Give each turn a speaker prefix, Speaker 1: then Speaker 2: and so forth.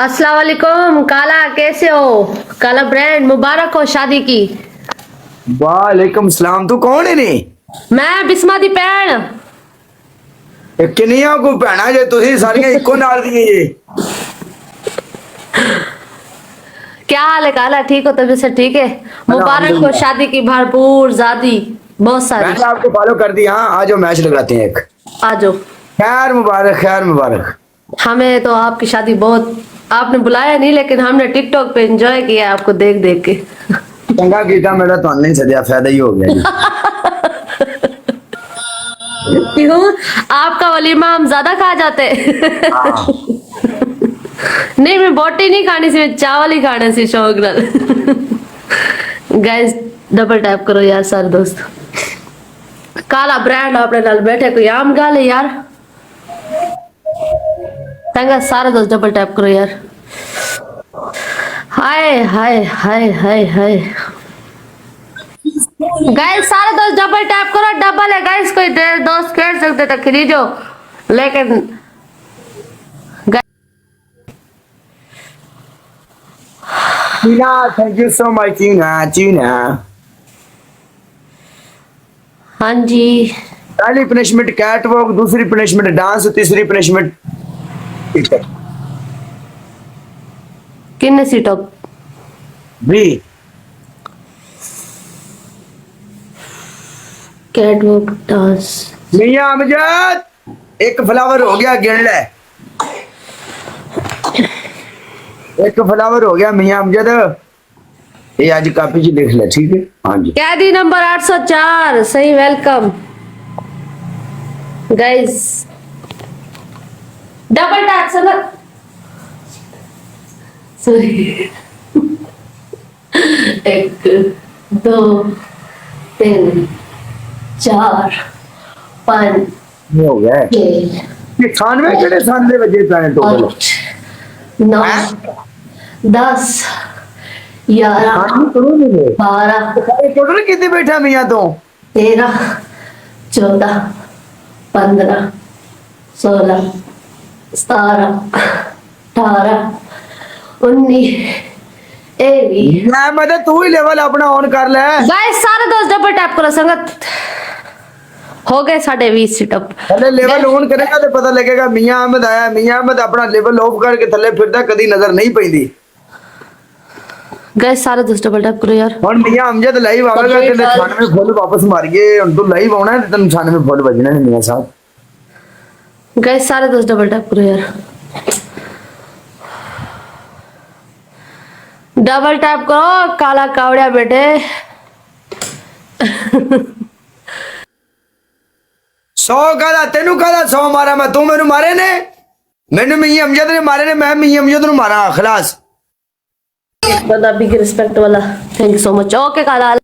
Speaker 1: अस्सलाम वालेकुम काला, कैसे हो? काला ब्रांड मुबारक हो शादी की।
Speaker 2: वालेकुम सलाम। तू कौन है नी?
Speaker 1: मैं बिस्मा दी भैन।
Speaker 2: किनिया को भैना जे तुसी सारियां इको नाल दी जे।
Speaker 1: क्या हाल है काला, ठीक हो? तबीयत से ठीक है? मुबारक हो
Speaker 2: अल्हम्दुलिल्लाह।
Speaker 1: शादी की भरपूर ज़ादी, बहुत सारी।
Speaker 2: मैंने आपको फॉलो कर दिया। हाँ आज मैच लगाते हैं एक।
Speaker 1: आ जाओ।
Speaker 2: खैर मुबारक खैर मुबारक।
Speaker 1: हमें तो आपकी शादी बहुत, आपने बुलाया नहीं लेकिन हमने टिकटॉक पे एंजॉय किया आपको देख देख के।
Speaker 2: चंगा कीता, मेरा तो नहीं सदिया फायदा ही हो गया जी।
Speaker 1: क्यों? आपका वलीमा हम ज्यादा खा जाते।
Speaker 2: हाँ।
Speaker 1: नहीं, मैं बोटी नहीं खानी सी, मैं चावल ही खाने से शौक नाल। गाइस डबल टैप करो यार सारे दोस्त। काला ब्रांड अपने नाल बैठे कोई आम गाल है यार। तंगा सारे दोस्त डबल टैप करो यार। हाय हाय हाय हाय हाय। गाइस सारे दोस्त डबल टैप करो, डबल है गाइस, कोई दोस्त खेल सकते तो खरीदो लेकिन
Speaker 2: चीना थैंक यू सो मच चीना चीना।
Speaker 1: हाँ जी।
Speaker 2: पहली पनिशमेंट कैट वॉक, दूसरी पनिशमेंट डांस, तीसरी पनिशमेंट
Speaker 1: किन्ने सीटों
Speaker 2: भी।
Speaker 1: Catwalk dance.
Speaker 2: मियां अमजद एक फ्लावर हो गया, गिन ले। एक फ्लावर हो गया मियां अमजद। ये आज कॉपी च लिख ले, ठीक है? हाँ जी।
Speaker 1: कैदी नंबर 804 सही, welcome guys. Double tap sir, sorry. एक दो तीन चार पाँच
Speaker 2: ये हो गया है।
Speaker 1: छः
Speaker 2: ये खानवे केड़े साल बजे पे टोटल?
Speaker 1: 8 9 10 11
Speaker 2: खानवे करो नहीं
Speaker 1: 12
Speaker 2: टोटल कितने बैठा मियां तो?
Speaker 1: 13 14 15 16 17 18 19 20।
Speaker 2: मैं मतलब तू ही लेवल अपना ऑन कर ले।
Speaker 1: गाइस सारे दोस्त डबल टैप करो, संगत हो गए 20.5 सिटअप।
Speaker 2: पहले लेवल ऑन करेगा तो पता लगेगा मियां अहमद आया। मियां अहमद अपना लेवल ऑफ करके थल्ले फिरदा, कदी नजर नहीं पैंदी।
Speaker 1: गाइस सारे दोस्त डबल टैप करो यार।
Speaker 2: हुन मियां अमजद लाइव आवेगा ते 96 फुल वापस मार गए। हुन तू लाइव आना है ते 96 फुल बजना है मियां साहब।
Speaker 1: गाइस सारे दोस्त डबल टैप करो यार। डबल टैप करो काला कावड़िया बेटे।
Speaker 2: 100 कहदा तेनू कहदा 100 मारा मैं, तू मेनू मारे ने? मैनू मियां अमजद ने मारे ने, मैं मियां अमजद नु मारा। खलास
Speaker 1: बंदा बिग रिस्पेक्ट वाला, thank you so much. Okay काला।